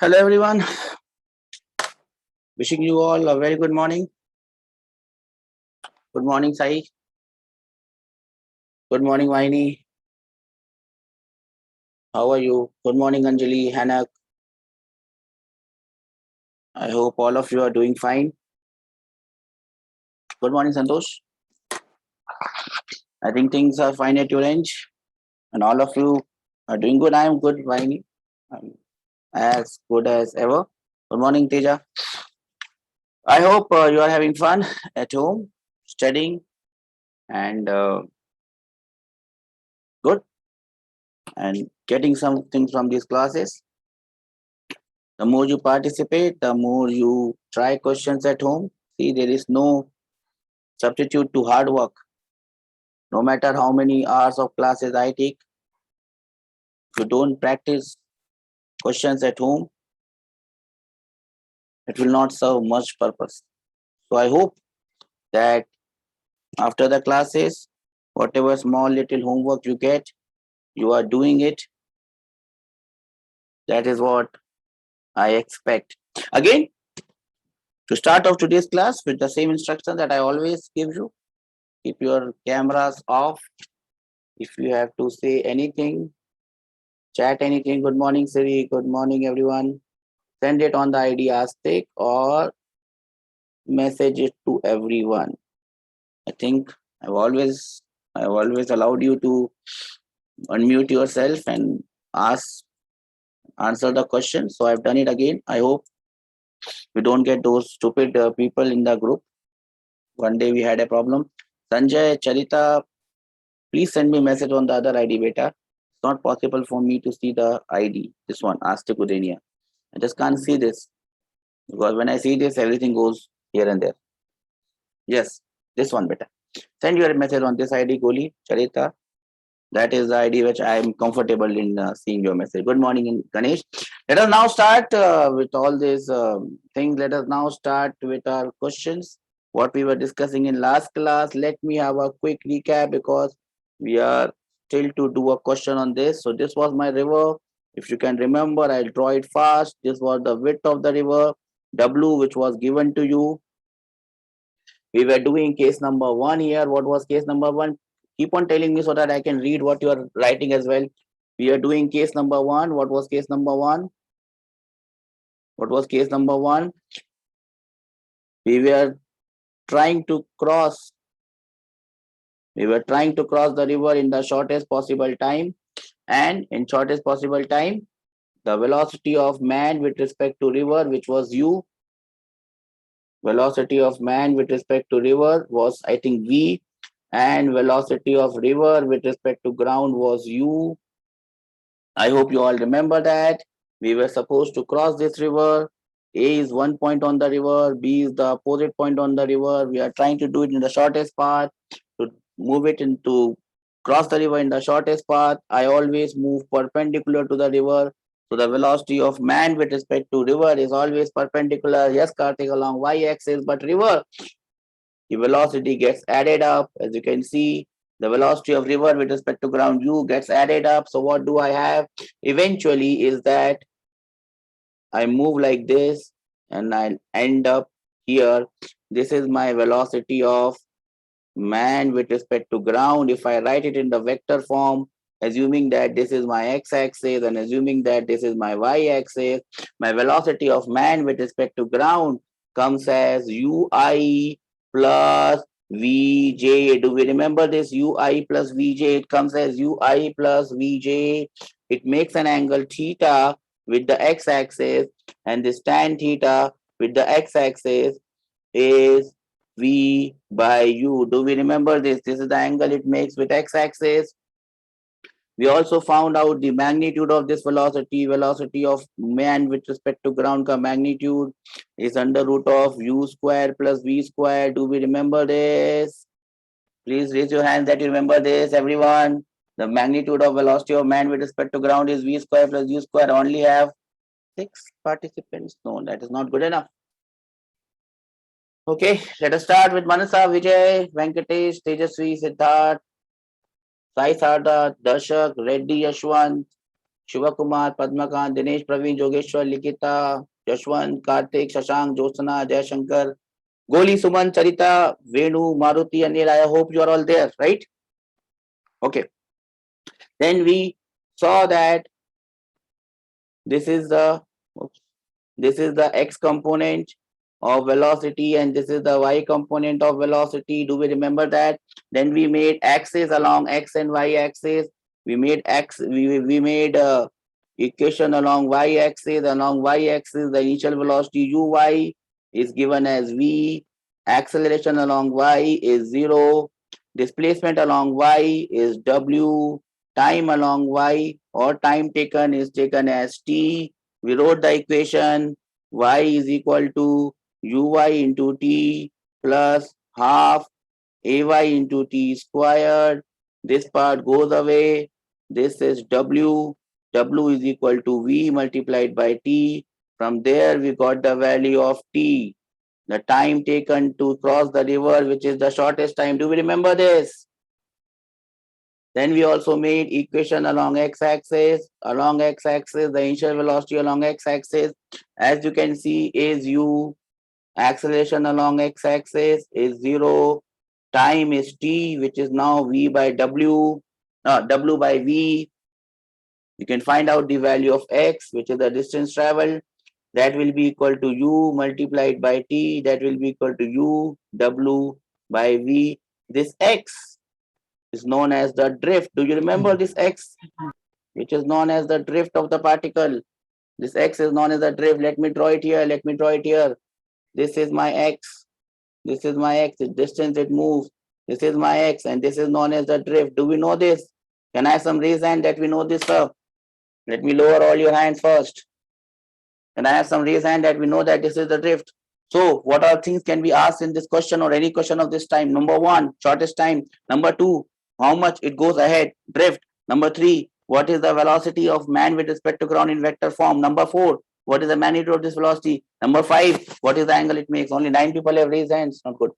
Hello everyone. Wishing you all a very good morning. Good morning, Sai. Good morning, Vaini. How are you? Good morning, Anjali, Hanak. I hope all of you are doing fine. Good morning, Santosh. I think things are fine at your end, and all of you are doing good. I am good, Vaini. I'm as good as ever. Good morning, Teja. I hope you are having fun at home, studying, and good, and getting something from these classes. The more you participate, the more you try questions at home. See, there is no substitute to hard work. No matter how many hours of classes I take, if you don't practice questions at home, it will not serve much purpose. So I hope that after the classes, whatever small little homework you get, you are doing it. That is what I expect. Again, to start off today's class with the same instruction that I always give you, keep your cameras off. If you have to say anything, chat anything, good morning, Siri, good morning, everyone. Send it on the ID Aztec or message it to everyone. I think I've always allowed you to unmute yourself and ask answer the question. So I've done it again. I hope we don't get those stupid people in the group. One day we had a problem. Sanjay, Charita, please send me a message on the other ID beta. It's not possible for me to see the ID. This one, Aztec Udenia. I just can't see this because when I see this, everything goes here and there. Yes, this one better. Send your message on this ID, Goli, Charita. That is the ID which I am comfortable in seeing your message. Good morning, Ganesh. Let us now start with all these things. Let us now start with our questions. What we were discussing in last class. Let me have a quick recap because we are still to do a question on this. So this was my river. If you can remember, I'll draw it fast. This was the width of the river, W, which was given to you. We were doing case number 1 here. What was case number 1? Keep on telling me so that I can read what you are writing as well. We are doing case number 1. What was case number 1? What was case number 1? We were trying to cross. We were trying to cross the river in the shortest possible time. And in shortest possible time, the velocity of man with respect to river, which was u. Velocity of man with respect to river was, I think, v. And velocity of river with respect to ground was u. I hope you all remember that. We were supposed to cross this river. A is one point on the river, B is the opposite point on the river. We are trying to do it in the shortest path. To move it into cross the river in the shortest path, I always move perpendicular to the river. So the velocity of man with respect to river is always perpendicular. Yes, Karthik, along y-axis, but river, the velocity gets added up. As you can see, the velocity of river with respect to ground u gets added up. So what do I have eventually is that I move like this and I'll end up here. This is my velocity of man with respect to ground. If I write it in the vector form, assuming that this is my x-axis and assuming that this is my y-axis, my velocity of man with respect to ground comes as ui plus vj. Do we remember this ui plus vj? It comes as ui plus vj. It makes an angle theta with the x-axis, and this tan theta with the x-axis is v by u. Do we remember this? This is the angle it makes with x-axis. We also found out the magnitude of this velocity. Velocity of man with respect to ground ka magnitude is under root of u square plus v square. Do we remember this? Please raise your hand that you remember this, everyone. The magnitude of velocity of man with respect to ground is v square plus u square. I only have 6 participants. No, that is not good enough. Okay, let us start with Manasa, Vijay, Venkatesh, Tejasvi, Siddharth, Sai Sarda, Darshak, Reddy, Yashwant, Shiva Kumar, Padmakant, Dinesh, Praveen, Jogeshwar, Likita, Yashwant, Karthik, Shashank, Jyotsna, Jayashankar, Goli, Suman, Charita, Venu, Maruti, Anil. I hope you are all there, right? Okay. Then we saw that this is the x component of velocity and this is the y component of velocity. Do we remember that? Then we made axes along x and y axis. We made we made equation along y axis. Along y axis, the initial velocity uy is given as v. Acceleration along y is 0. Displacement along y is w. Time along y or time taken is taken as t. We wrote the equation y is equal to uy into t plus half ay into t squared. This part goes away. This is w. W is equal to v multiplied by t. From there we got the value of t, the time taken to cross the river, which is the shortest time. Do we remember this? Then we also made equation along x-axis. Along x-axis, the initial velocity along x-axis, as you can see, is u. Acceleration along x-axis is 0. Time is t, which is now v by w. W by v. You can find out the value of x, which is the distance traveled. That will be equal to u multiplied by t. That will be equal to u w by v. This x is known as the drift. Do you remember this x, which is known as the drift of the particle? This x is known as the drift. Let me draw it here. Let me draw it here. This is my x. This is my x. The distance it moves. This is my x, and this is known as the drift. Do we know this? Can I have some raise hand that we know this, sir? Let me lower all your hands first. Can I have some raise hand that we know that this is the drift? So, what are things can be asked in this question or any question of this time? Number 1, shortest time. Number 2, how much it goes ahead, drift. Number 3, what is the velocity of man with respect to ground in vector form? Number 4, what is the magnitude of this velocity? Number 5, what is the angle it makes? Only 9 people have raised hands. Not good.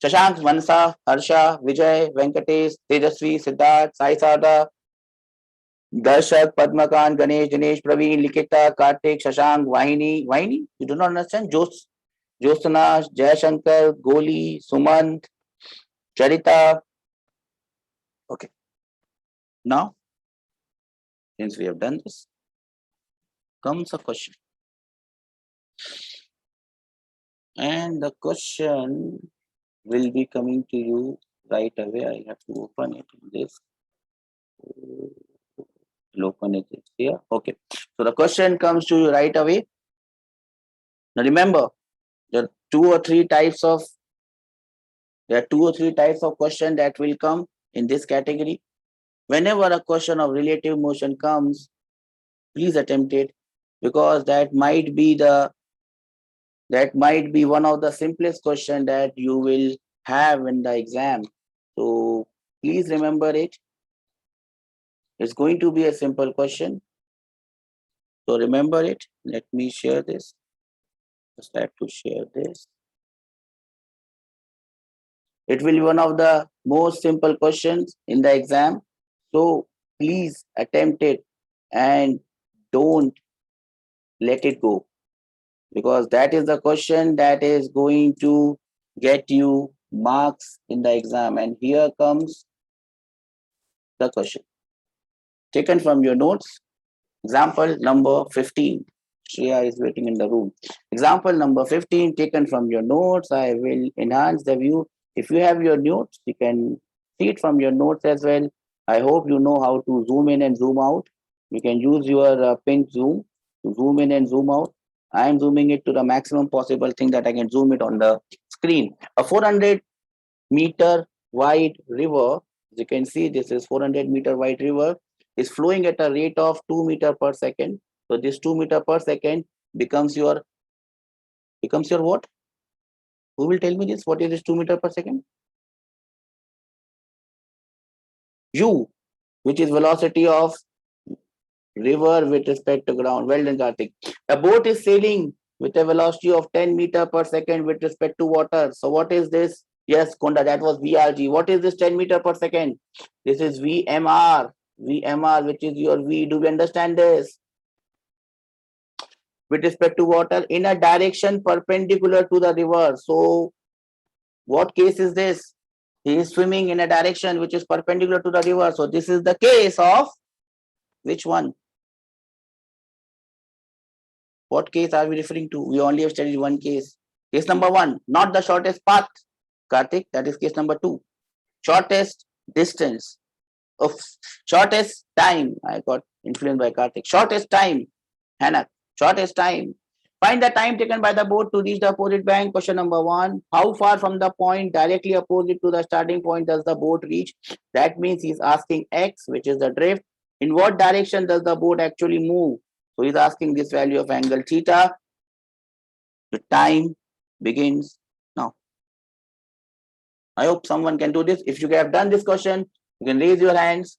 Shashank, Mansa, Harsha, Vijay, Venkatesh, Tejasvi, Siddharth, Sai Sada, Darshak, Padmakant, Ganesh, Dinesh, Praveen, Likita, Karthik, Shashank, Vahini, you do not understand? Jyotsna, Jayashankar, Goli, Sumant, Charita. Okay. Now, since we have done this, comes a question. And the question will be coming to you right away. I have to open it in this. Open it here. Okay. So the question comes to you right away. Now remember, there are two or three types of question that will come in this category. Whenever a question of relative motion comes, please attempt it, because that might be one of the simplest question that you will have in the exam. So please remember it. It's going to be a simple question. So remember it. Let me share this. Just have to share this. It will be one of the most simple questions in the exam. So please attempt it and don't let it go, because that is the question that is going to get you marks in the exam. And here comes the question taken from your notes. Example number 15. Shreya is waiting in the room. Example number 15 taken from your notes. I will enhance the view. If you have your notes, you can see it from your notes as well. I hope you know how to zoom in and zoom out. You can use your pinch zoom to zoom in and zoom out. I am zooming it to the maximum possible thing that I can zoom it on the screen. A 400-meter wide river, as you can see, this is 400-meter wide river, is flowing at a rate of 2 meters per second. So this 2 meters per second becomes your what? Who will tell me this? What is this 2 meters per second? U, which is velocity of river with respect to ground. Well done, Karthik. A boat is sailing with a velocity of 10 meters per second with respect to water. So what is this? Yes, Konda, that was VRG. What is this 10 meters per second? This is VMR. VMR, which is your V. Do we understand this? With respect to water in a direction perpendicular to the river. So what case is this? He is swimming in a direction which is perpendicular to the river. So this is the case of which one? What case are we referring to? We only have studied one case. Case number 1, not the shortest path, Karthik. That is case number 2. Shortest distance. Of shortest time. I got influenced by Karthik. Shortest time. Hannah. Shortest time. Find the time taken by the boat to reach the opposite bank. Question number 1. How far from the point directly opposite to the starting point does the boat reach? That means he's asking X, which is the drift. In what direction does the boat actually move? So he's asking this value of angle theta. The time begins now. I hope someone can do this. If you have done this question, you can raise your hands.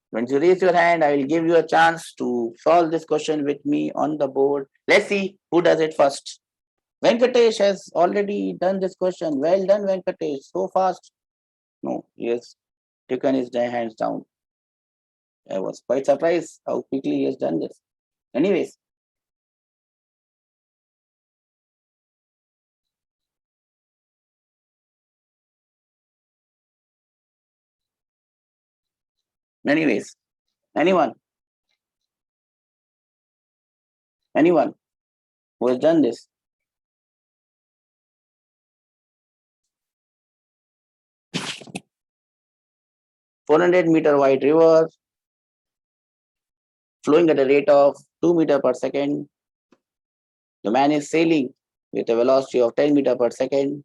When you raise your hand, I will give you a chance to solve this question with me on the board. Let's see who does it first. Venkatesh has already done this question. Well done, Venkatesh. So fast. No, he has taken his hands down. I was quite surprised how quickly he has done this. Anyways. Anyone who has done this? "400-meter wide river flowing at a rate of 2 meters per second. The man is sailing with a velocity of 10 meters per second.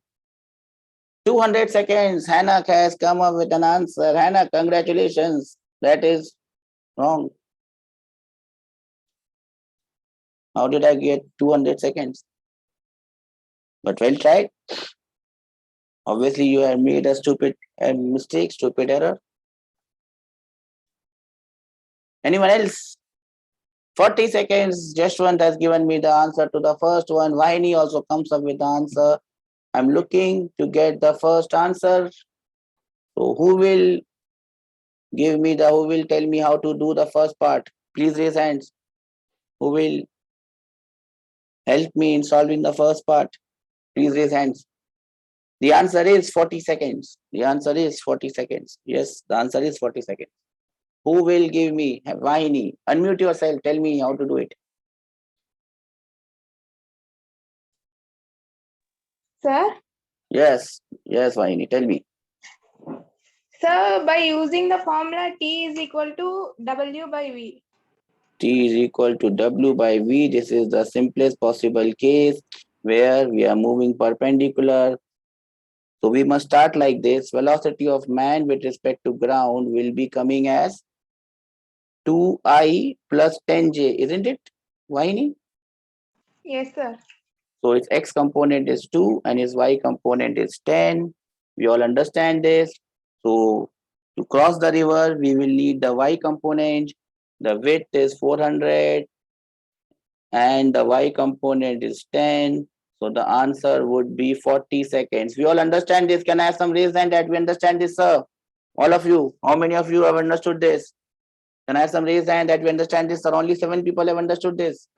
200 seconds. Hannah has come up with an answer. Hannah, congratulations. That is wrong. How did I get 200 seconds? But well tried. Obviously, you have made a stupid mistake, stupid error. Anyone else? 40 seconds. Jashwant has given me the answer to the first one. Vahini also comes up with the answer. I'm looking to get the first answer. So who will tell me how to do the first part? Please raise hands. Who will help me in solving the first part? Please raise hands. The answer is 40 seconds. The answer is 40 seconds. Yes, the answer is 40 seconds. Who will give me? Vahini, unmute yourself. Tell me how to do it. Sir? Yes, Vahini, tell me. Sir, by using the formula T is equal to W by V. T is equal to W by V. This is the simplest possible case where we are moving perpendicular. So we must start like this. Velocity of man with respect to ground will be coming as 2I plus 10J, isn't it, Vahini? Yes, sir. So its X component is 2 and its Y component is 10. We all understand this. So to cross the river, we will need the Y component. The width is 400 and the Y component is 10. So the answer would be 40 seconds. We all understand this. Can I have some raise hand that we understand this, sir? All of you. How many of you have understood this? Can I have some raise hand that we understand this, sir? Only 7 people have understood this.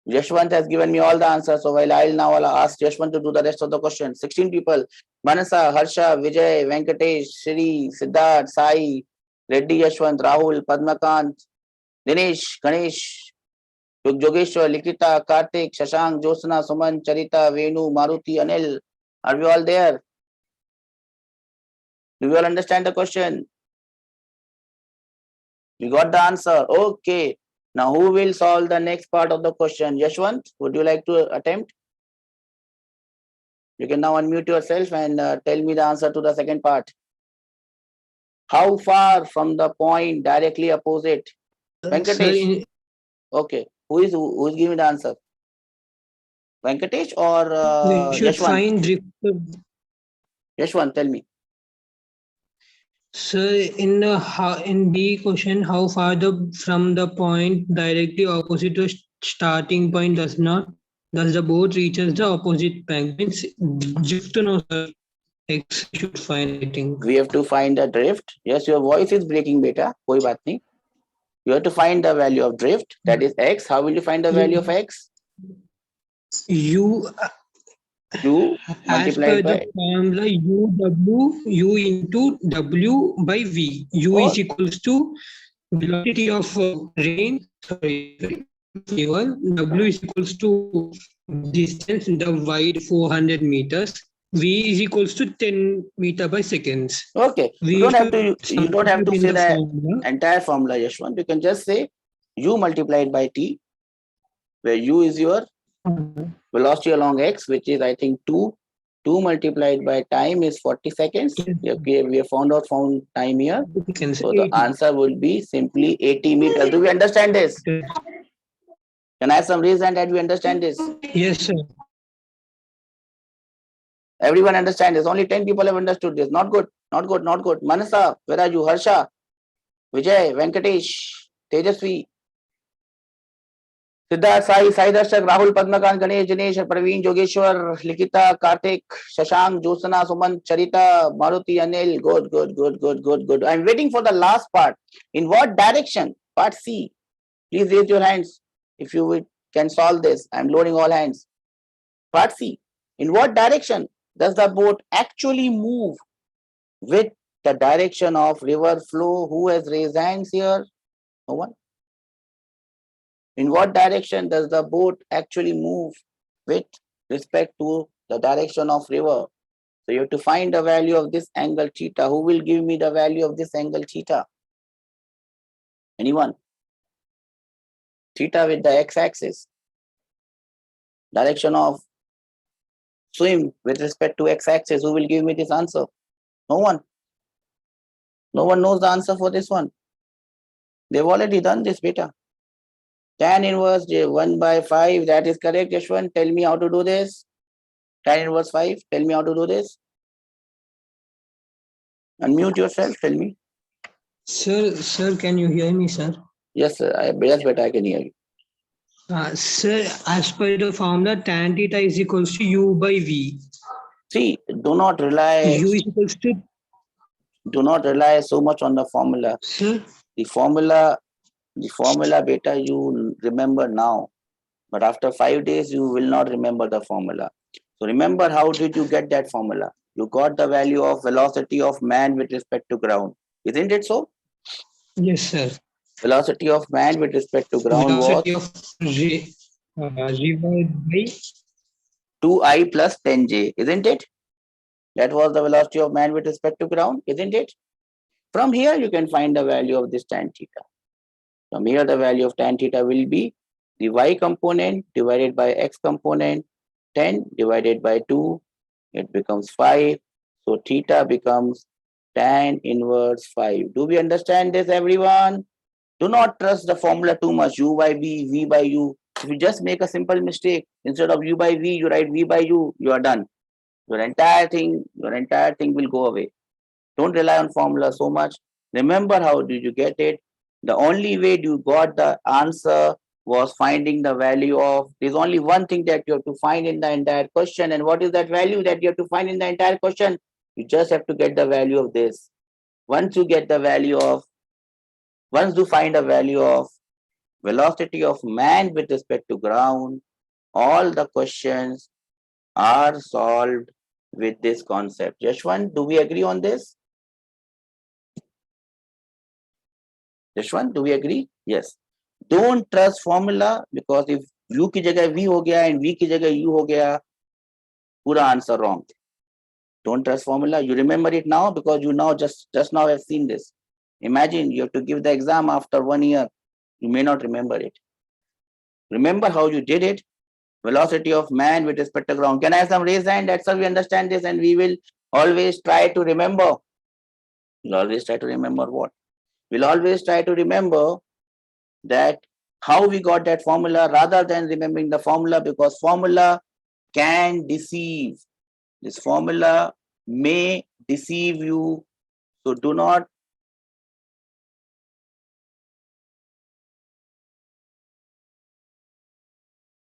Yashwant has given me all the answers. So while I'll ask Yashwant to do the rest of the question. 16 people. Manasa, Harsha, Vijay, Venkatesh, Shri, Siddharth, Sai, Reddy, Yashwant, Rahul, Padmakant, Dinesh, Ganesh, Yogeshwar, Likita, Karthik, Shashank, Josna, Suman, Charita, Venu, Maruti, Anil. Are we all there? Do we all understand the question? We got the answer. Okay. Now who will solve the next part of the question? Yashwant, would you like to attempt? You can now unmute yourself and tell me the answer to the second part. How far from the point directly opposite? Venkatesh. Okay. Who is giving the answer? Venkatesh or Yashwant? Yashwant, tell me. Sir, in B question, how far from the point directly opposite to starting point does the boat reaches the opposite bank? Means drift, no, sir. X should find, I think. We have to find the drift. Yes, your voice is breaking, beta. Koi baat nahi. You have to find the value of drift, that is x. How will you find the value of x? U, U as per multiplied the by, formula, U into W by V. U oh, is equals to velocity of rain, sorry, fuel. W is equals to distance, the wide 400 meters. V is equals to 10 meter by seconds. okay. We You don't have should to, you don't have to substitute say in the the formula. entire formula, Yashwant. You can just say U multiplied by T, where U is your velocity along x, which is I think 2. 2 multiplied by time is 40 seconds. We have found time here. So the answer will be simply 80 meters. Do we understand this? Can I have some reason that we understand this? Yes, sir. Everyone understand this. Only 10 people have understood this. Not good. Not good. Not good. Manasa, where are you? Harsha, Vijay, Venkatesh, Tejasvi, Siddharth, Sai Darshak, Rahul, Padmakant, Ganesh, Dinesh, Praveen, Jogeshwar, Likita, Karthik, Shashank, Josana, Suman, Charita, Maruti, Anil. Good, good, good, good, good, good. I'm waiting for the last part. In what direction? Part C. Please raise your hands if you can solve this. I'm loading all hands. Part C. In what direction does the boat actually move with the direction of river flow? Who has raised hands here? No one. In what direction does the boat actually move with respect to the direction of river? So you have to find the value of this angle theta. Who will give me the value of this angle theta? Anyone? Theta with the x-axis. Direction of swim with respect to x-axis. Who will give me this answer? No one. No one knows the answer for this one. They've already done this, beta. Tan inverse 1 by 5. That is correct, Yashwant. Tell me how to do this. Tan inverse 5. Tell me how to do this. Unmute yourself. Tell me. Sir, can you hear me, sir? Yes, sir. Yes, beta, I can hear you. Sir, as per the formula, tan theta is equals to U by V. See, do not rely. U is equals to. Do not rely so much on the formula. Sir. The formula, beta, you remember now, but after 5 days, you will not remember the formula. So remember, how did you get that formula? You got the value of velocity of man with respect to ground. Isn't it so? Yes, sir. Velocity of man with respect to ground velocity was of river by 2I plus 10J, isn't it? That was the velocity of man with respect to ground, isn't it? From here, you can find the value of this tan theta. From here, the value of tan theta will be the y component divided by x component, 10 divided by 2, it becomes 5. So theta becomes tan inverse 5. Do we understand this, everyone? Do not trust the formula too much. U by v, v by u. If you just make a simple mistake, instead of u by v, you write v by u, you are done. Your entire thing will go away. Don't rely on formula so much. Remember, how did you get it? The only way you got the answer was finding the value of, there's only one thing that you have to find in the entire question. And what is that value that you have to find in the entire question? You just have to get the value of this. Once you find a value of velocity of man with respect to ground, all the questions are solved with this concept. Yashwant, do we agree on this? Yashwant, do we agree? Yes. Don't trust formula, because if u की जगह v हो गया and v की जगह u हो गया, पूरा answer wrong. Don't trust formula. You remember it now because you now just now have seen this. Imagine you have to give the exam after 1 year. You may not remember it. Remember how you did it. Velocity of man with respect to ground. Can I have some raised hand? That's how we understand this, and we will always try to remember. We'll always try to remember what? We'll always try to remember that how we got that formula rather than remembering the formula, because formula can deceive. This formula may deceive you. So do not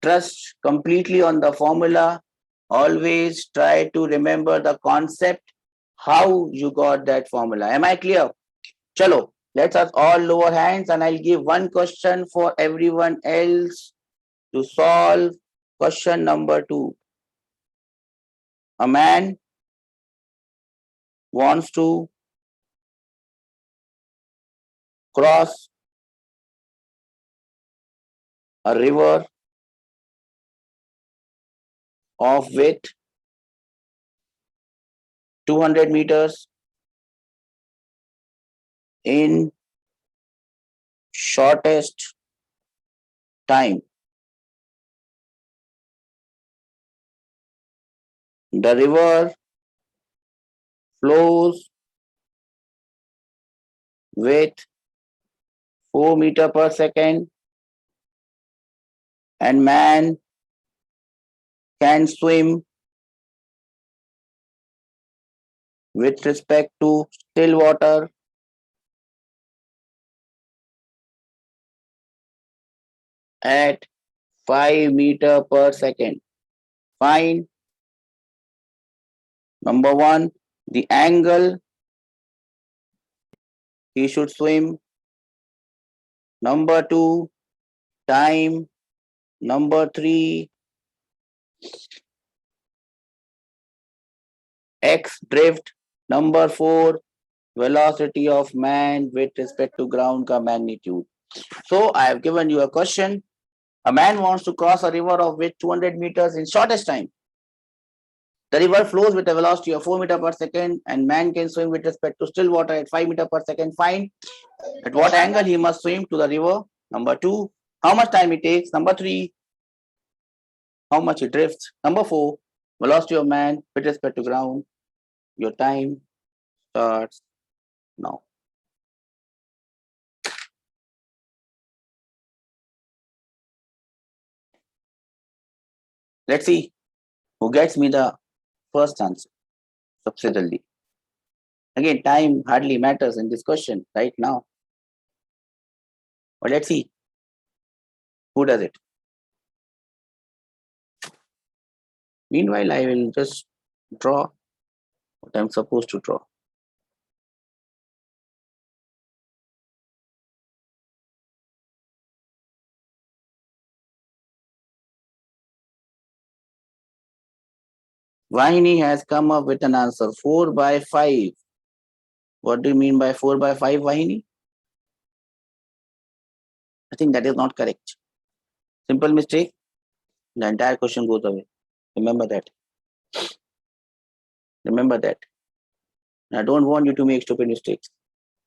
trust completely on the formula. Always try to remember the concept how you got that formula. Am I clear? Chalo, let us all lower hands and I'll give one question for everyone else to solve. Question number 2. A man wants to cross a river of width 200 meters in shortest time. The river flows with 4 meter per second and man can swim with respect to still water at 5 meter per second. Find number 1, the angle he should swim. Number 2, time. Number 3, x drift. Number 4, velocity of man with respect to ground ka magnitude. So I have given you a question. A man wants to cross a river of width 200 meters in shortest time. The river flows with a velocity of 4 meter per second and man can swim with respect to still water at 5 meter per second. Find at what angle he must swim to the river. Number 2, how much time it takes. Number 3, how much it drifts. Number 4, velocity of man with respect to ground. Your time starts now. Let's see who gets me the first answer. सबसे जल्दी. Again, time hardly matters in this question right now. But let's see who does it. Meanwhile, I will just draw what I'm supposed to draw. Vahini has come up with an answer 4 by 5. What do you mean by 4 by 5, Vahini? I think that is not correct. Simple mistake. The entire question goes away. Remember that. Remember that. I don't want you to make stupid mistakes.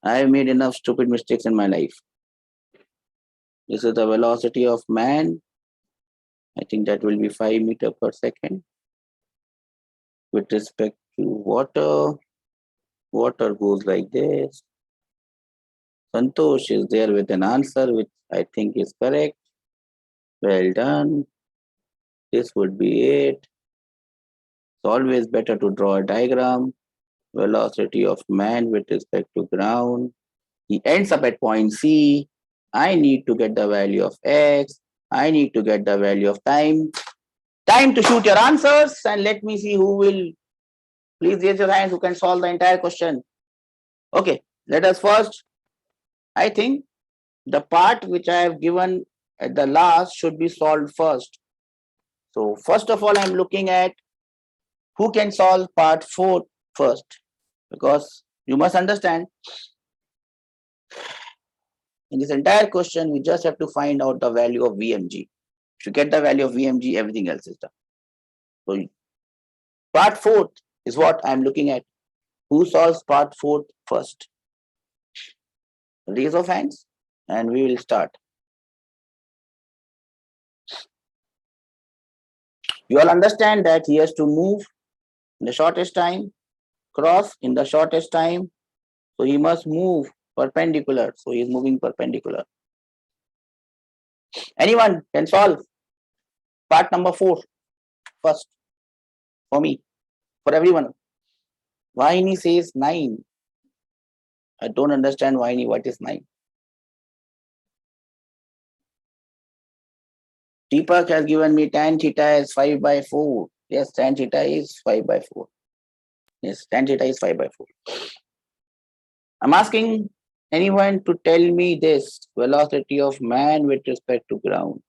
I have made enough stupid mistakes in my life. This is the velocity of man. I think that will be 5 meter per second. With respect to water, water goes like this. Santosh is there with an answer which I think is correct. Well done. This would be it. It's always better to draw a diagram. Velocity of man with respect to ground. He ends up at point C. I need to get the value of x. I need to get the value of time. Time to shoot your answers and let me see who will. Please raise your hands who can solve the entire question. Okay, let us first. I think the part which I have given at the last should be solved first. So first of all, I'm looking at who can solve part 4 first, because you must understand in this entire question, we just have to find out the value of VMG. If you get the value of VMG, everything else is done. So part 4 is what I'm looking at. Who solves part 4 first? Raise of hands and we will start. You all understand that he has to move in the shortest time, cross in the shortest time. So he must move perpendicular. So he is moving perpendicular. Anyone can solve part number 4 first for me, for everyone. Vahini says 9. I don't understand Vahini, what is 9? Deepak has given me tan theta as 5 by 4. Yes, tan theta is 5 by 4. Yes, tan theta is 5 by 4. I'm asking anyone to tell me this velocity of man with respect to ground.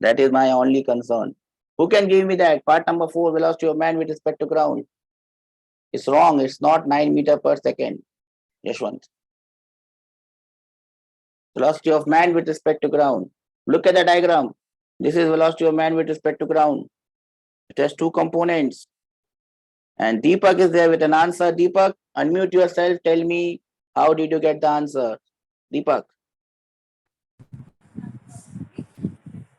That is my only concern. Who can give me that? Part number 4, velocity of man with respect to ground. It's wrong. It's not 9 meter per second. Yashwant. Velocity of man with respect to ground. Look at the diagram. This is velocity of man with respect to ground. It has two components. And Deepak is there with an answer. Deepak, unmute yourself. Tell me, how did you get the answer? Deepak.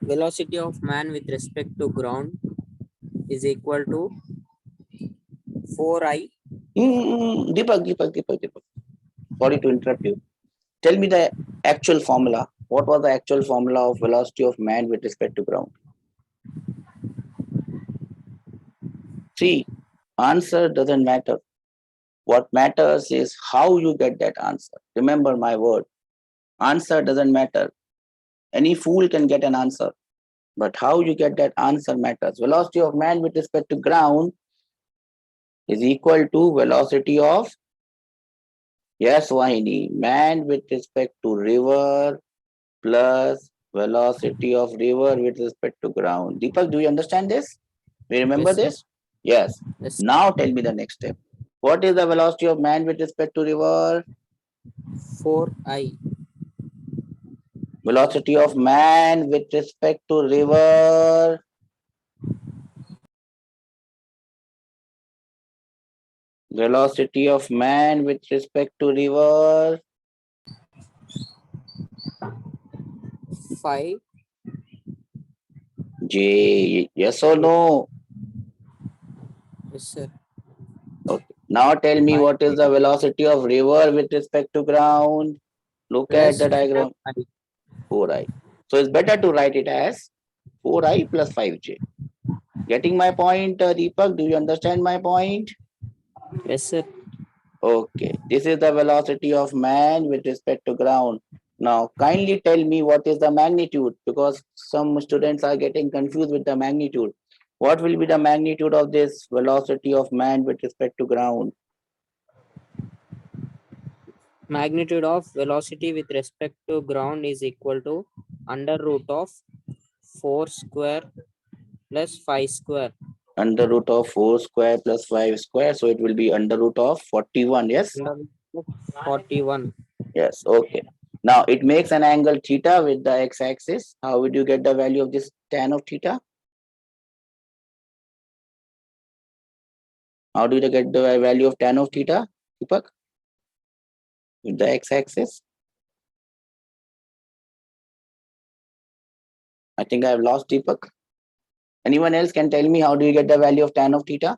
Velocity of man with respect to ground is equal to 4I. Deepak. Sorry to interrupt you. Tell me the actual formula. What was the actual formula of velocity of man with respect to ground? See, answer doesn't matter. What matters is how you get that answer. Remember my word. Answer doesn't matter. Any fool can get an answer. But how you get that answer matters. Velocity of man with respect to ground is equal to velocity of, yes, Vahini, man with respect to river plus velocity of river with respect to ground. Deepak, do you understand this? Do you remember Yes, sir. this? Yes. Yes, Now tell me the next step. What is the velocity of man with respect to river? 4I. Velocity of man with respect to river. Velocity of man with respect to river. 5. J, yes or no? Yes, sir. Okay. Now tell me, what is the velocity of river with respect to ground? Look at Plus the diagram. 4I. 4i. So it's better to write it as 4i plus 5j. Getting my point, Deepak? Do you understand my point? Yes, sir. Okay. This is the velocity of man with respect to ground. Now, kindly tell me what is the magnitude, because some students are getting confused with the magnitude. What will be the magnitude of this velocity of man with respect to ground? Magnitude of velocity with respect to ground is equal to under root of 4 square plus 5 square. Under root of 4 square plus 5 square. So it will be under root of 41. Yes? Under root of 41. Yes. Okay. Now it makes an angle theta with the x-axis. How would you get the value of this tan of theta? How do you get the value of tan of theta, Deepak? With the x-axis? I think I have lost Deepak. Anyone else can tell me how do you get the value of tan of theta?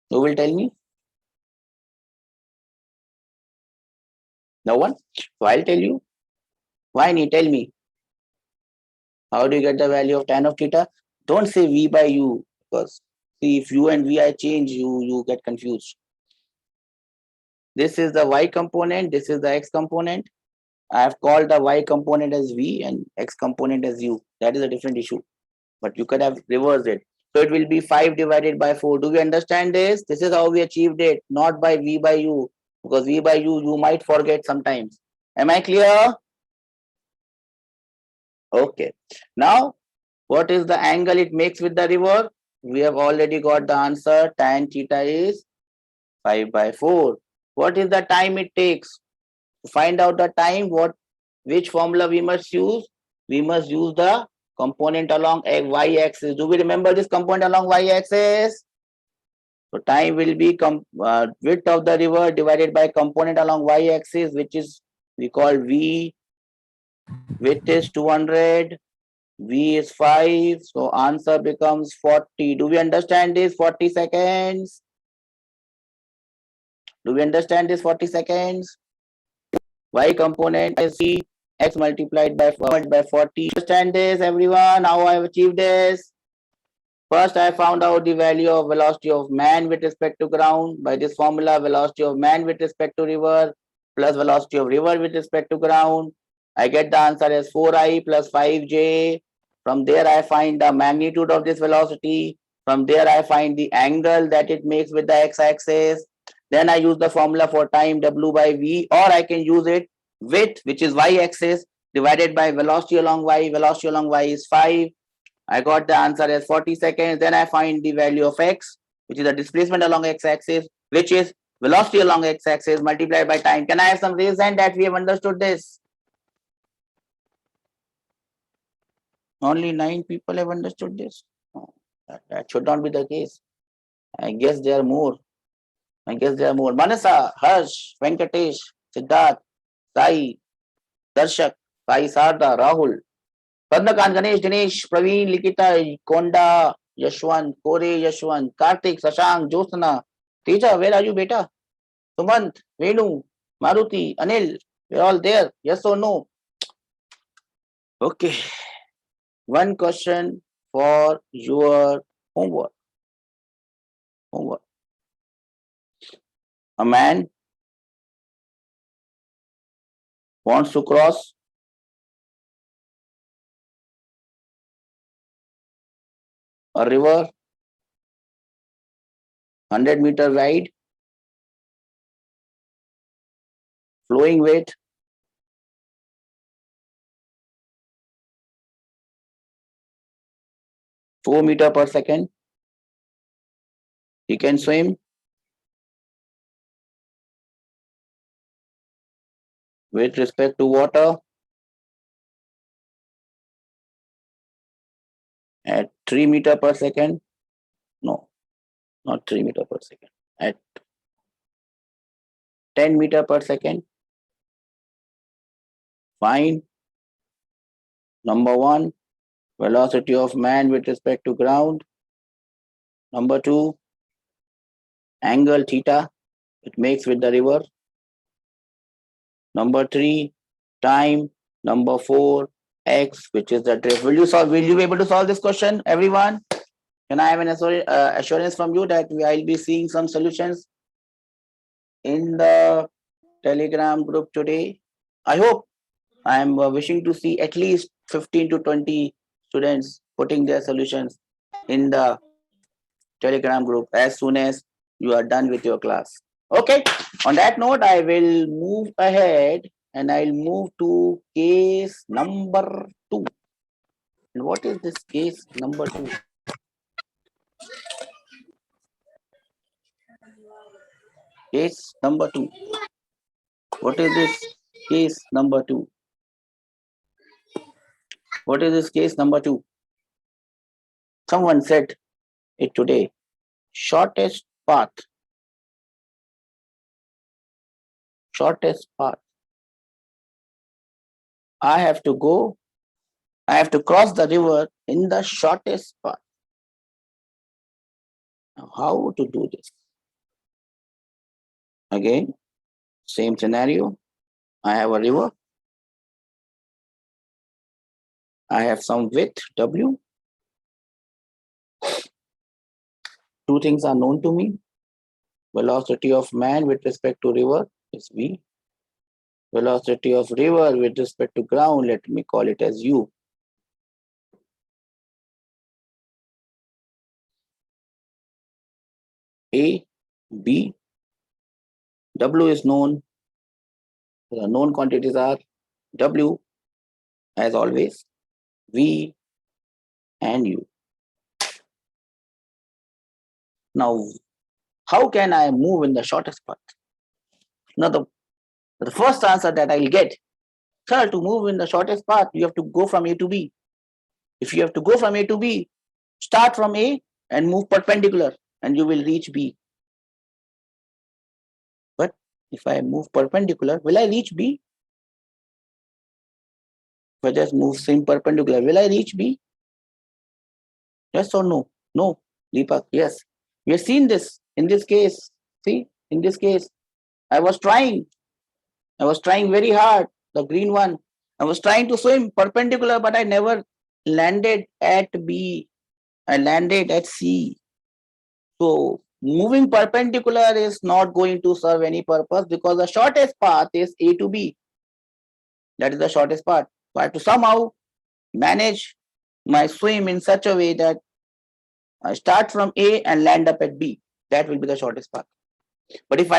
Who will tell me? No one? So I'll tell you. Why need tell me? How do you get the value of tan of theta? Don't say v by u, because see, if u and vi change, you get confused. This is the y component, this is the x component. I have called the y component as v and x component as u. That is a different issue. But you could have reversed it. So it will be 5 divided by 4. Do we understand this? This is how we achieved it, not by v by u. Because v by u, you might forget sometimes. Am I clear? Okay. Now, what is the angle it makes with the river? We have already got the answer. Tan theta is 5 by 4. What is the time it takes? To find out the time, which formula we must use? We must use the component along y-axis. Do we remember this component along y-axis? So time will be width of the river divided by component along y-axis, which is we call v. Width is 200. V is 5. So answer becomes 40. Do we understand this? 40 seconds. Do we understand this? 40 seconds. Y component is C, x multiplied by 40. Understand this, everyone? How I have achieved this? First, I found out the value of velocity of man with respect to ground. By this formula, velocity of man with respect to river plus velocity of river with respect to ground. I get the answer as 4i plus 5j. From there, I find the magnitude of this velocity. From there, I find the angle that it makes with the x-axis. Then I use the formula for time W by V, or I can use it width, which is y-axis, divided by velocity along y. Velocity along y is 5. I got the answer as 40 seconds. Then I find the value of x, which is the displacement along x-axis, which is velocity along x-axis multiplied by time. Can I have some raise hand that we have understood this? Only 9 people have understood this. Oh, that should not be the case. I guess there are more. Manasa, Harsh, Venkatesh, Siddharth, Sai, Darshak, Sai Sarda, Rahul, Padmakant, Ganesh, Dinesh, Praveen, Likita, Konda, Yashwant, Kore, Yashwant, Karthik, Sashank, Josna, Teja, where are you, beta? Sumant, Venu, Maruti, Anil, we're all there. Yes or no? Okay. One question for your homework. A man wants to cross a river, 100-meter ride, flowing with 4 meters per second. He can swim with respect to water at 3 meters per second. No, not 3 meters per second. At 10 meters per second. Find number 1, velocity of man with respect to ground. Number 2, angle theta it makes with the river. Number 3, time. Number 4, x, which is the drift. Will you be able to solve this question, everyone? Can I have an assurance from you that I'll be seeing some solutions in the Telegram group today? I hope. I am wishing to see at least 15 to 20 students putting their solutions in the Telegram group as soon as you are done with your class. Okay. On that note, I will move ahead and I'll move to case number 2. And what is this case number 2? Case number 2. What is this case number 2? What is this case number 2? Someone said it today. Shortest path. Shortest path. I have to cross the river in the shortest path. Now, how to do this? Again, same scenario. I have a river. I have some width, W. 2 things are known to me. Velocity of man with respect to river is V. Velocity of river with respect to ground, let me call it as U. A, B, W is known. The known quantities are W, as always, V, and U. Now, how can I move in the shortest path? Now, the first answer that I'll get, sir, to move in the shortest path, you have to go from A to B. If you have to go from A to B, start from A and move perpendicular and you will reach B. But if I move perpendicular, will I reach B? If I just move same perpendicular, will I reach B? Yes or no? No. Deepak, yes. We have seen this in this case. See, in this case, I was trying very hard, the green one. I was trying to swim perpendicular, but I never landed at B. I landed at C. So moving perpendicular is not going to serve any purpose because the shortest path is A to B. That is the shortest path. So I have to somehow manage my swim in such a way that I start from A and land up at B. That will be the shortest path. But if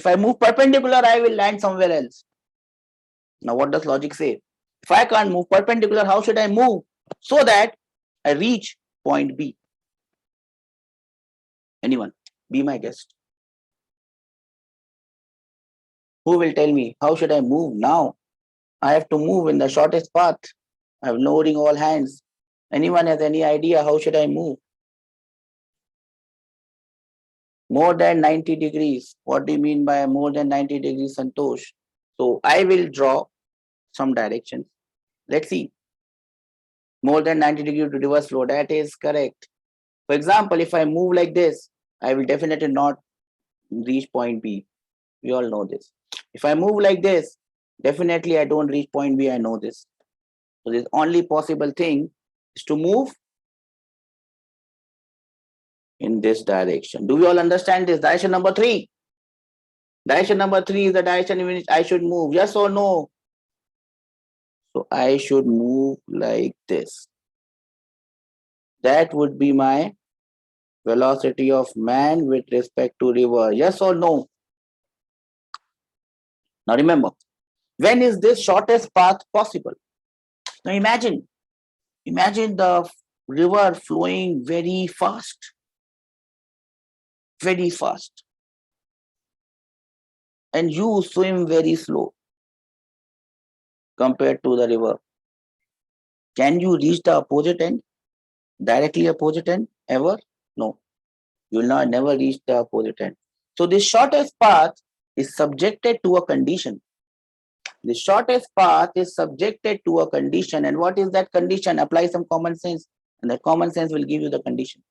I move perpendicular, I will land somewhere else. Now, what does logic say? If I can't move perpendicular, how should I move so that I reach point B? Anyone? Be my guest. Who will tell me how should I move now? I have to move in the shortest path. I'm lowering all hands. Anyone has any idea how should I move? More than 90 degrees. What do you mean by more than 90 degrees, Santosh? So I will draw some directions. Let's see. More than 90 degrees to reverse flow. That is correct. For example, if I move like this, I will definitely not reach point B. We all know this. If I move like this, definitely I don't reach point B. I know this. So the only possible thing is to move in this direction. Do we all understand this? Direction number 3. Direction number 3 is the direction in which I should move. Yes or no? So I should move like this. That would be my velocity of man with respect to river. Yes or no? Now remember, when is this shortest path possible? Now imagine the river flowing very fast, and you swim very slow compared to the river. Can you reach the opposite end? Directly opposite end? Ever? No. You will never reach the opposite end. So the shortest path is subjected to a condition. The shortest path is subjected to a condition. And what is that condition? Apply some common sense, and that common sense will give you the condition.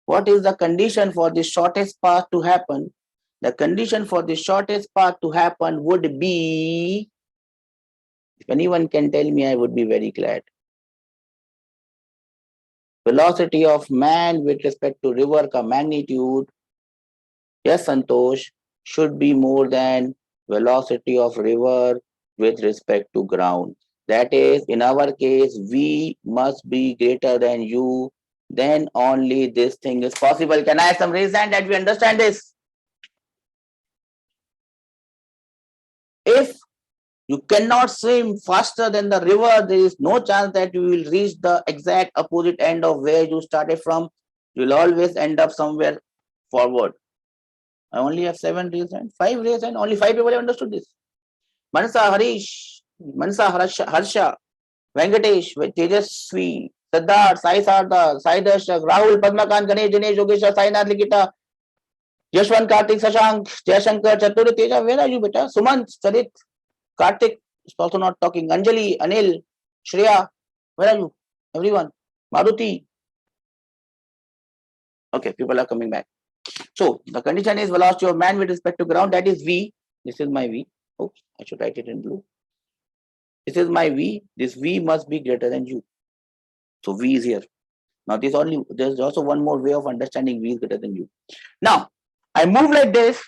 What is the condition for the shortest path to happen? The condition for the shortest path to happen would be, if anyone can tell me, I would be very glad. Velocity of man with respect to river ka magnitude, yes Santosh, should be more than velocity of river with respect to ground. That is, in our case, V must be greater than U. Then only this thing is possible. Can I have some raise hand that we understand this? If you cannot swim faster than the river, there is no chance that you will reach the exact opposite end of where you started from. You will always end up somewhere forward. I only have 7 raised hands, 5 raised hands. Only 5 people have understood this. Mansa, Harish, Mansa, Harsha, Venkatesh, Tejasvi, Siddharth, Sai Sarda, Sai Darshak, Rahul, Padmakant, Ganesh, Dinesh, Yogesha, Sainath, Likita, Yashwant, Kartik, Shashank, Jayashankar, Chatur, Teja. Where are you, beta? Sumant, Charit, Kartik is also not talking. Anjali, Anil, Shreya, where are you? Everyone. Maruti. Okay, people are coming back. So the condition is velocity of man with respect to ground. That is V. This is my V. Oops, I should write it in blue. This is my V. This V must be greater than U. So V is here. Now there's also one more way of understanding V is greater than U. Now I move like this,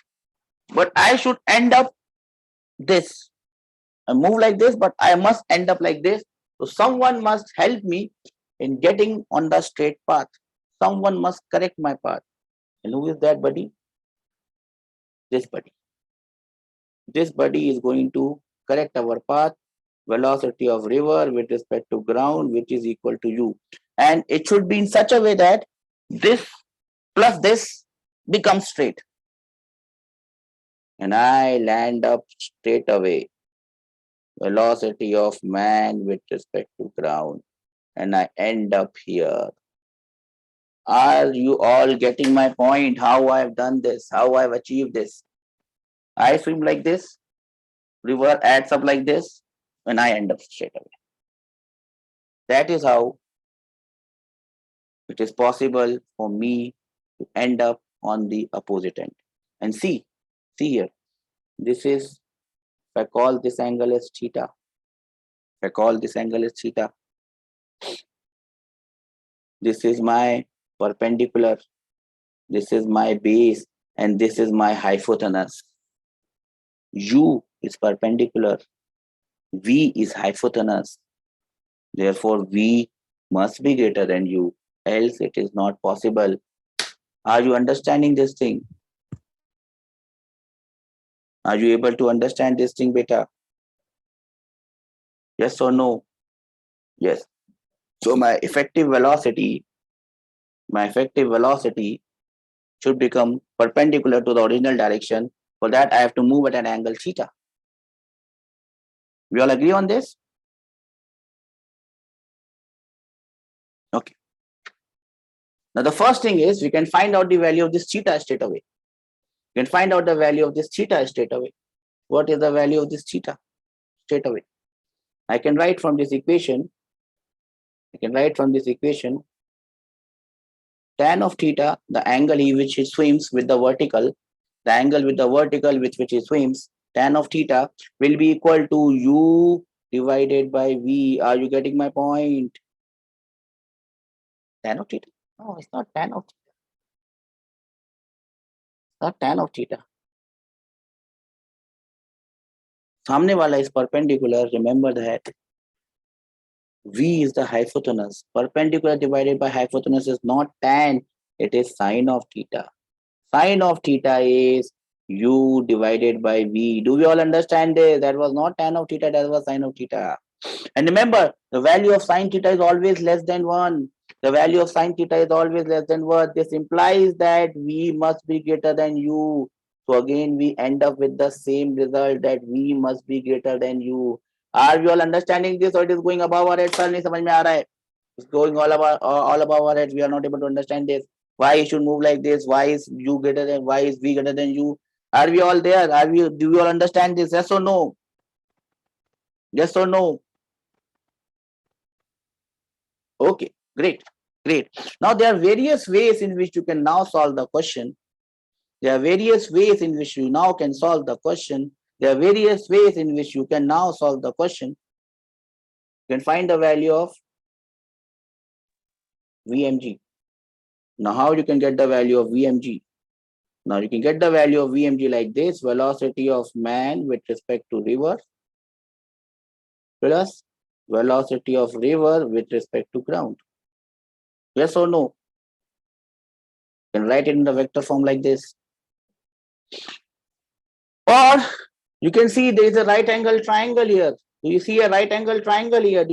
but I should end up this. I move like this, but I must end up like this. So someone must help me in getting on the straight path. Someone must correct my path. And who is that buddy? This buddy. This buddy is going to correct our path. Velocity of river with respect to ground, which is equal to U. And it should be in such a way that this plus this becomes straight. And I land up straight away. Velocity of man with respect to ground. And I end up here. Are you all getting my point? How I've done this? How I've achieved this? I swim like this. River adds up like this. And I end up straight away. That is how it is possible for me to end up on the opposite end. And see here. This is, if I call this angle as theta. If I call this angle as theta. This is my perpendicular. This is my base. And this is my hypotenuse. U is perpendicular. V is hypotenuse. Therefore, V must be greater than U. else it is not possible. Are you understanding this thing? Are you able to understand this thing, beta? Yes or no? Yes. So my effective velocity should become perpendicular to the original direction. For that, I have to move at an angle theta. We all agree on this? Okay. Now, the first thing is we can find out the value of this theta straight away. We can find out the value of this theta straight away. What is the value of this theta straight away? I can write from this equation. Tan of theta, the angle which it swims with the vertical, the angle with the vertical with which it swims, tan of theta will be equal to u divided by v. Are you getting my point? Tan of theta? No, it's not tan of theta. It's not tan of theta. सामने वाला is perpendicular. Remember that. V is the hypotenuse. Perpendicular divided by hypotenuse is not tan. It is sine of theta. Sine of theta is u divided by v. Do we all understand this? That was not tan of theta, that was sine of theta. And remember, the value of sine theta is always less than 1. The value of sine theta is always less than 1. This implies that v must be greater than u. So again, we end up with the same result, that v must be greater than u. Are we all understanding this, or it is going above our head? Sir, nahi samajh mein aa raha hai. It's going all above our heads. We are not able to understand this. Why it should move like this? Why is u greater than? Why is v greater than u? Are we all there? Do we all understand this? Yes or no? Yes or no? Okay, great. Now there are various ways in which you can now solve the question. You can find the value of VMG. Now how you can get the value of VMG? Now you can get the value of VMG like this: velocity of man with respect to river plus velocity of river with respect to ground. Yes or no? You can write it in the vector form like this. Or you can see there is a right angle triangle here. Do you see a right angle triangle here?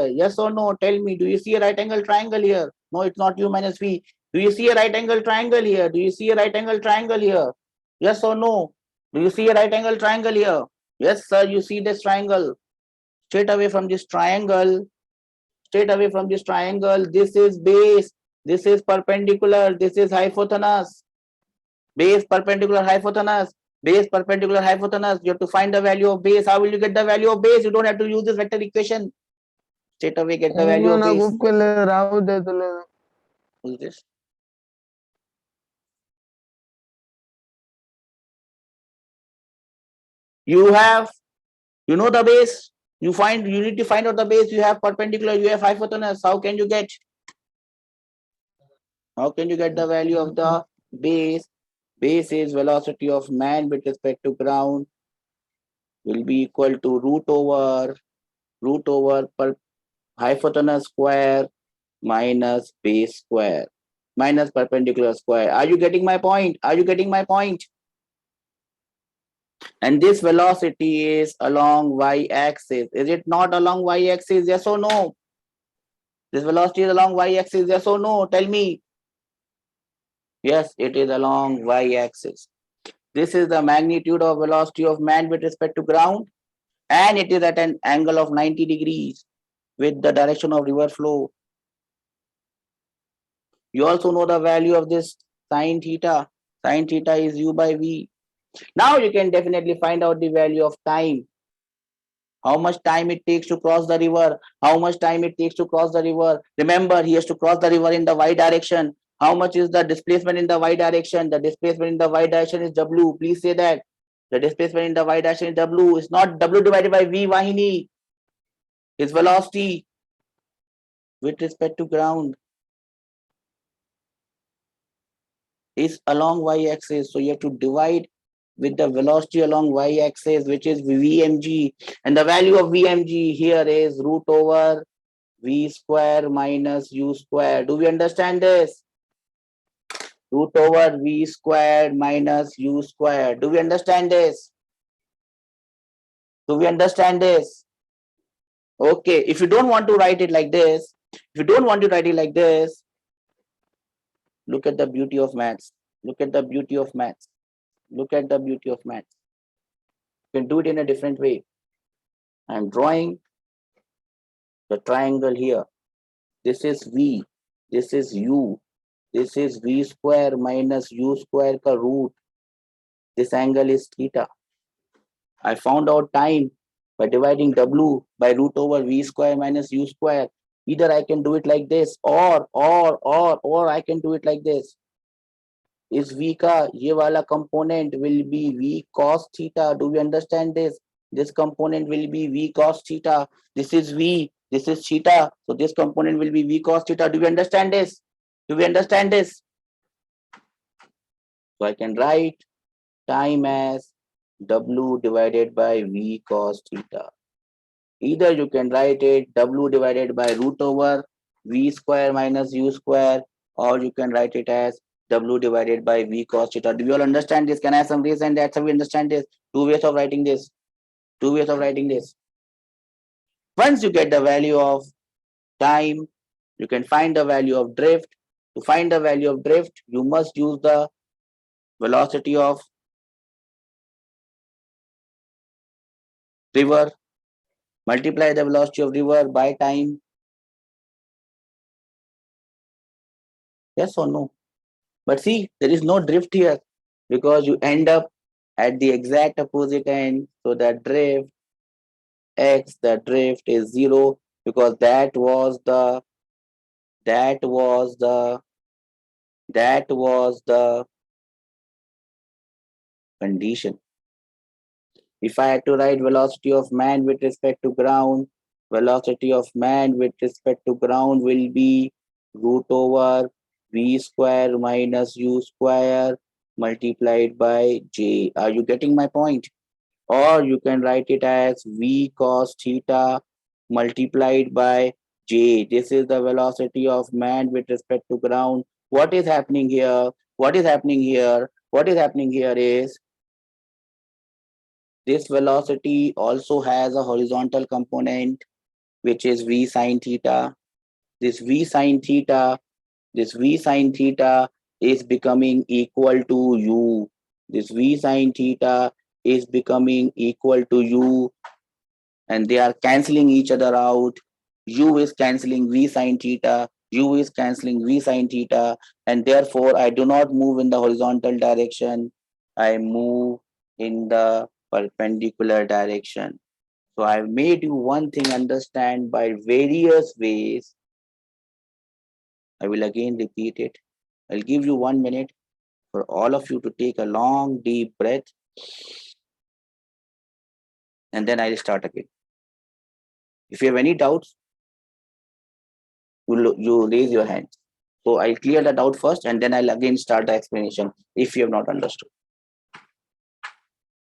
Yes or no? Tell me, do you see a right angle triangle here? No, it's not u minus v. Do you see a right angle triangle here? Yes or no? Do you see a right angle triangle here? Yes, sir, you see this triangle. Straight away from this triangle, this is base, this is perpendicular, this is hypotenuse. Base, perpendicular, hypotenuse. Base, perpendicular, hypotenuse. You have to find the value of base. How will you get the value of base? You don't have to use this vector equation. Straight away get the value of base. Who's this? You know the base. You need to find out the base. You have perpendicular, you have hypotenuse. How can you get the value of the base? Base is velocity of man with respect to ground will be equal to root over hypotenuse square minus base square minus perpendicular square. Are you getting my point? And this velocity is along y-axis. Is it not along y-axis? Yes or no? This velocity is along y-axis. Yes or no? Tell me. Yes, it is along y-axis. This is the magnitude of velocity of man with respect to ground, and it is at an angle of 90 degrees with the direction of river flow. You also know the value of this sine theta. Sine theta is u by v. Now you can definitely find out the value of time. How much time it takes to cross the river? Remember, he has to cross the river in the y direction. How much is the displacement in the y direction? The displacement in the y direction is w. Please say that. The displacement in the y direction is w. It's not w divided by v, Vahini. It's velocity with respect to ground. Is along y-axis. So you have to divide with the velocity along y-axis, which is vmg. And the value of vmg here is root over v square minus u square. Do we understand this? Root over v squared minus u squared. Do we understand this? Do we understand this? Okay, if you don't want to write it like this, look at the beauty of maths. Look at the beauty of maths. Look at the beauty of maths. You can do it in a different way. I'm drawing the triangle here. This is v, this is u, this is v square minus u square ka root. This angle is theta. I found out time by dividing w by root over v square minus u square. Either I can do it like this or I can do it like this. Is v ka ye wala component will be v cos theta. Do we understand this? This component will be v cos theta. This is v, this is theta. So this component will be v cos theta. Do we understand this? Do we understand this? So I can write time as w divided by v cos theta. Either you can write it w divided by root over v square minus u square, or you can write it as w divided by v cos theta. Do you all understand this? Can I have some reason that we understand this? Two ways of writing this. Two ways of writing this. Once you get the value of time, you can find the value of drift. To find the value of drift, you must use the velocity of river, multiply the velocity of river by time. Yes or no? But see, there is no drift here because you end up at the exact opposite end. So the drift x, the drift is 0 because that was the condition. If I had to write velocity of man with respect to ground, velocity of man with respect to ground will be root over v square minus u square multiplied by j. Are you getting my point? Or you can write it as v cos theta multiplied by j. This is the velocity of man with respect to ground. What is happening here? What is happening here? What is happening here is this velocity also has a horizontal component, which is v sine theta. This v sine theta is becoming equal to u. This v sine theta is becoming equal to u, and they are cancelling each other out. U is cancelling v sine theta, u is cancelling v sine theta, and therefore I do not move in the horizontal direction. I move in the perpendicular direction. So I've made you one thing understand by various ways. I will again repeat it. I'll give you 1 minute for all of you to take a long, deep breath. And then I'll start again. If you have any doubts, you raise your hand. So I'll clear the doubt first and then I'll again start the explanation if you have not understood.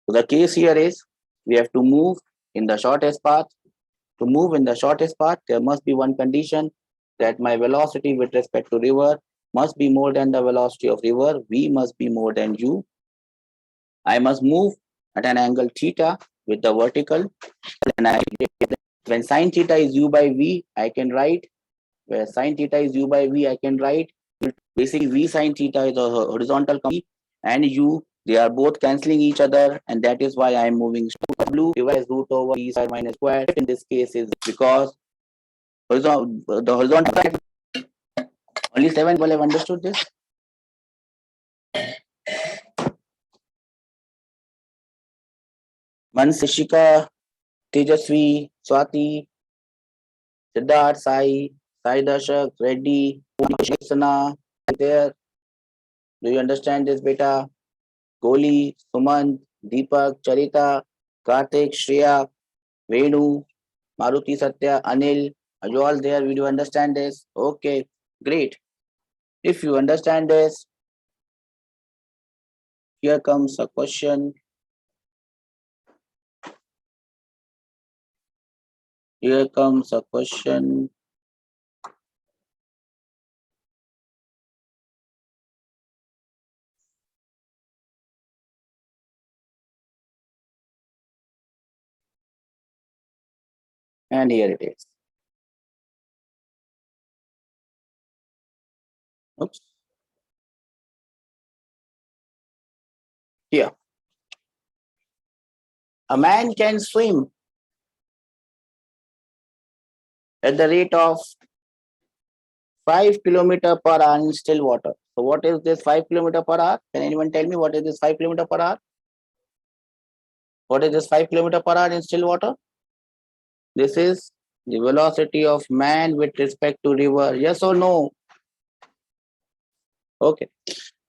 So the case here is we have to move in the shortest path. To move in the shortest path, there must be one condition that my velocity with respect to river must be more than the velocity of river. V must be more than u. I must move at an angle theta with the vertical. And when sine theta is u by v, I can write where sine theta is u by v, I can write basically v sine theta is a horizontal component and u, they are both cancelling each other, and that is why I am moving w divides root over v square minus square. In this case is because the horizontal only 7 people have understood this. Mansishika, Tejasvi, Swati, Siddharth, Sai Darshak, Reddy, Shana, there. Do you understand this, beta? Goli, Sumant, Deepak, Charita, Karthik, Shreya, Venu, Maruti, Satya, Anil. Are you all there? Will you understand this? Okay, great. If you understand this, here comes a question. Here comes a question. And here it is. Oops. Here. A man can swim at the rate of 5 kilometer per hour in still water. So what is this 5 kilometer per hour? Can anyone tell me what is this 5 kilometer per hour? What is this 5 kilometer per hour in still water? This is the velocity of man with respect to river. Yes or no? Okay.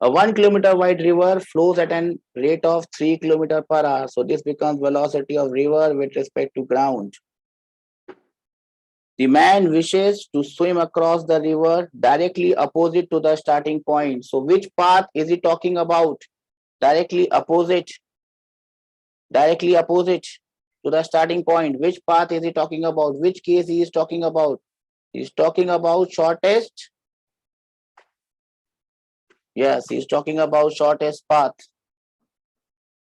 A 1 kilometer wide river flows at an rate of 3 kilometer per hour. So this becomes velocity of river with respect to ground. The man wishes to swim across the river directly opposite to the starting point. So which path is he talking about? Directly opposite to the starting point. Which path is he talking about? Which case he is talking about? He's talking about shortest. Yes, he's talking about shortest path.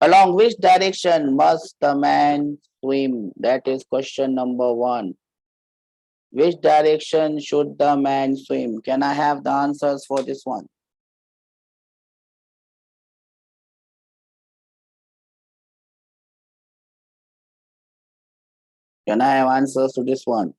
Along which direction must the man swim? That is question number 1. Which direction should the man swim? Can I have the answers for this one? Can I have answers to this one?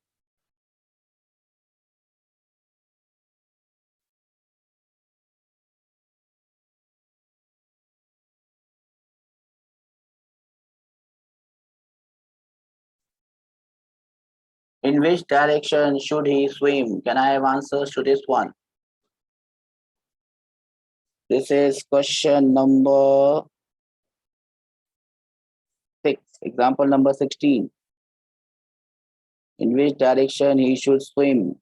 In which direction should he swim? Can I have answers to this one? This is question number 6, example number 16. In which direction he should swim?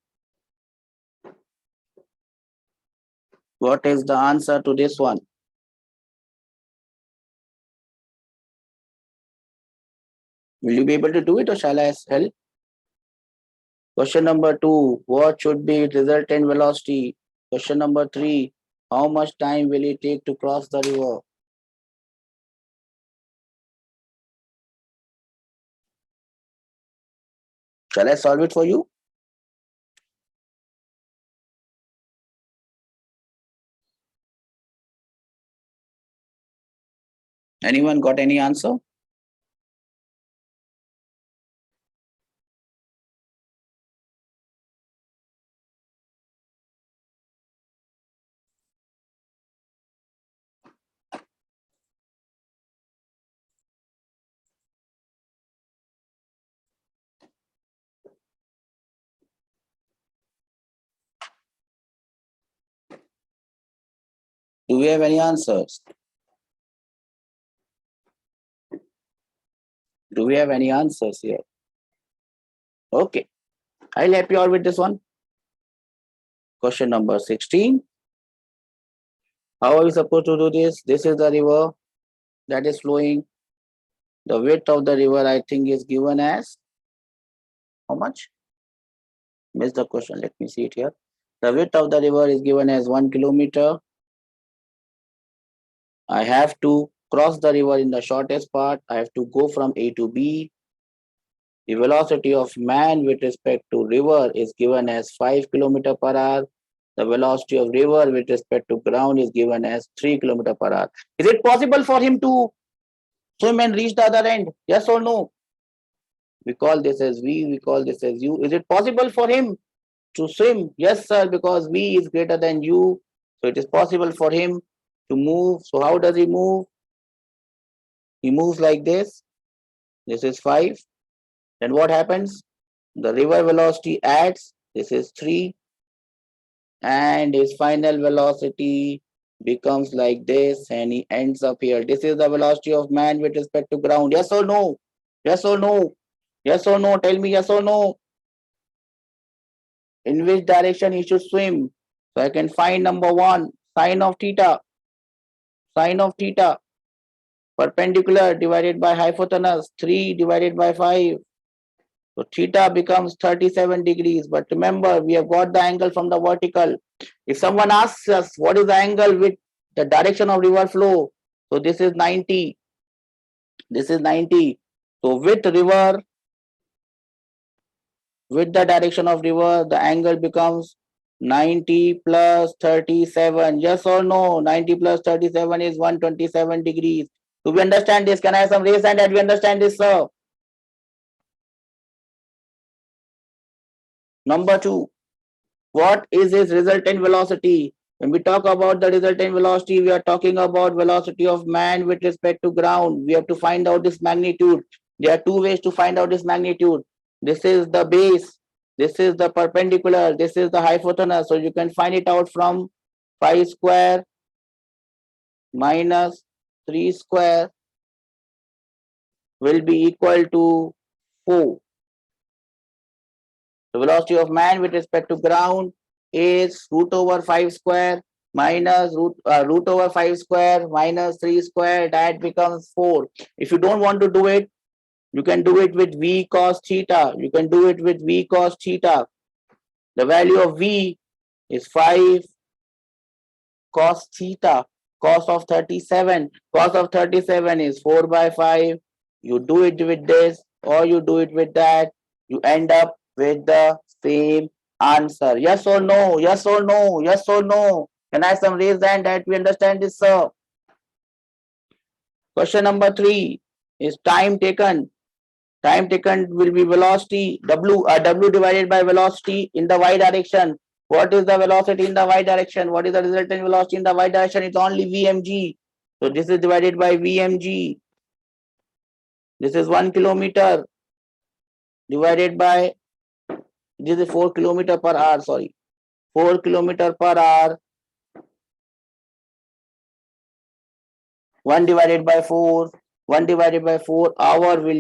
What is the answer to this one? Will you be able to do it or shall I help? Question number 2, what should be resultant velocity? Question number 3, how much time will it take to cross the river? Shall I solve it for you? Anyone got any answer? Do we have any answers? Do we have any answers here? Okay, I'll help you out with this one. Question number 16. How are we supposed to do this? This is the river that is flowing. The width of the river, I think, is given as how much? Missed the question. Let me see it here. The width of the river is given as 1 kilometer. I have to cross the river in the shortest part. I have to go from A to B. The velocity of man with respect to river is given as 5 kilometer per hour. The velocity of river with respect to ground is given as 3 kilometer per hour. Is it possible for him to swim and reach the other end? Yes or no? We call this as V, we call this as U. Is it possible for him to swim? Yes, sir, because V is greater than U. So it is possible for him to move. So how does he move? He moves like this. This is 5. Then what happens? The river velocity adds. This is 3. And his final velocity becomes like this and he ends up here. This is the velocity of man with respect to ground. Yes or no? Yes or no? Yes or no? Tell me yes or no. In which direction he should swim? So I can find number 1, sine of theta. Sine of theta. Perpendicular divided by hypotenuse. 3 divided by 5. So theta becomes 37 degrees. But remember, we have got the angle from the vertical. If someone asks us what is the angle with the direction of river flow, so this is 90. This is 90. So with river with the direction of river, the angle becomes 90 plus 37. Yes or no? 90 plus 37 is 127 degrees. Do we understand this? Can I have some raise hand that we understand this, sir? Number 2. What is its resultant velocity? When we talk about the resultant velocity, we are talking about velocity of man with respect to ground. We have to find out this magnitude. There are two ways to find out this magnitude. This is the base. This is the perpendicular. This is the hypotenuse. So you can find it out from 5 square minus 3 square will be equal to 4. The velocity of man with respect to ground is root over 5 square minus root over 5 square minus 3 square. That becomes 4. If you don't want to do it, you can do it with V cos theta. You can do it with V cos theta. The value of V is 5 cos theta. Cos of 37. Cos of 37 is 4 by 5. You do it with this or you do it with that. You end up with the same answer. Yes or no? Yes or no? Yes or no? Can I have some raise hand that we understand this, sir? Question number 3 is time taken. Time taken will be velocity W divided by velocity in the y direction. What is the velocity in the y direction? What is the resultant velocity in the y direction? It's only Vmg. So this is divided by Vmg. This is 1 kilometer divided by, this is 4 kilometer per hour, sorry. 4 kilometer per hour. 1 divided by 4. 1 divided by 4 hour will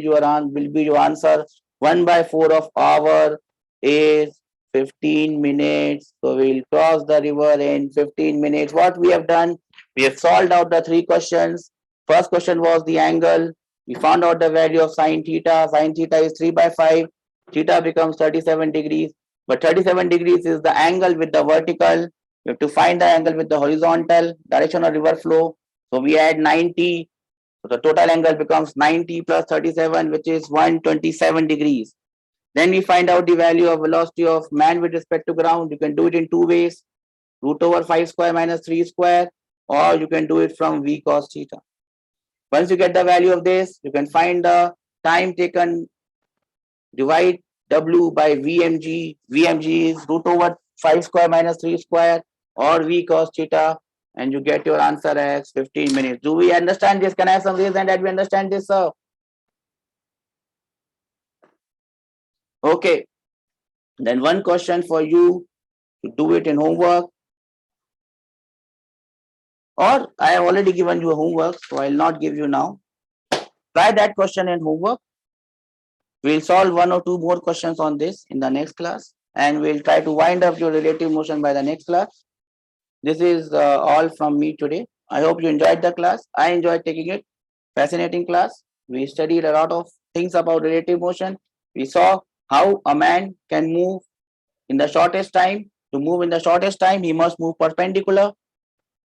be your answer. 1 by 4 of hour is 15 minutes. So we'll cross the river in 15 minutes. What we have done, we have solved out the 3 questions. First question was the angle. We found out the value of sine theta. Sine theta is 3 by 5. Theta becomes 37 degrees. But 37 degrees is the angle with the vertical. We have to find the angle with the horizontal direction of river flow. So we add 90. So the total angle becomes 90 plus 37, which is 127 degrees. Then we find out the value of velocity of man with respect to ground. You can do it in 2 ways. Root over 5 square minus 3 square, or you can do it from V cos theta. Once you get the value of this, you can find the time taken, divide W by Vmg. Vmg is root over 5 square minus 3 square, or V cos theta, and you get your answer as 15 minutes. Do we understand this? Can I have some reason that we understand this, sir? Okay. Then one question for you to do it in homework. Or I have already given you homework, so I will not give you now. Try that question in homework. We'll solve 1 or 2 more questions on this in the next class. And we'll try to wind up your relative motion by the next class. This is all from me today. I hope you enjoyed the class. I enjoyed taking it. Fascinating class. We studied a lot of things about relative motion. We saw how a man can move in the shortest time. To move in the shortest time, he must move perpendicular.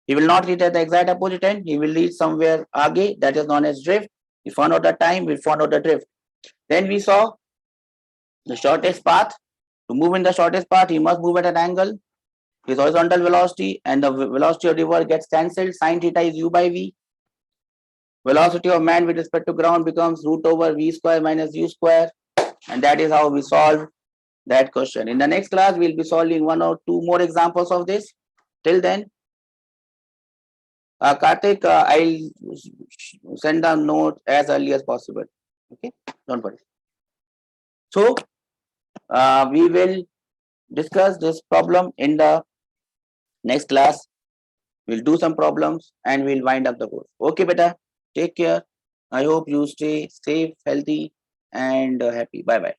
He will not reach at the exact opposite end. He will reach somewhere aage, that is known as drift. We found out the time, we found out the drift. Then we saw the shortest path. To move in the shortest path, he must move at an angle. His horizontal velocity and the velocity of the river gets cancelled. Sine theta is u by v. Velocity of man with respect to ground becomes root over v square minus u square. And that is how we solve that question. In the next class, we'll be solving 1 or 2 more examples of this. Till then, Karthik, I'll send a note as early as possible. Okay, don't worry. So, we will discuss this problem in the next class. We'll do some problems and we'll wind up the course. Okay, beta. Take care. I hope you stay safe, healthy, and happy. Bye bye.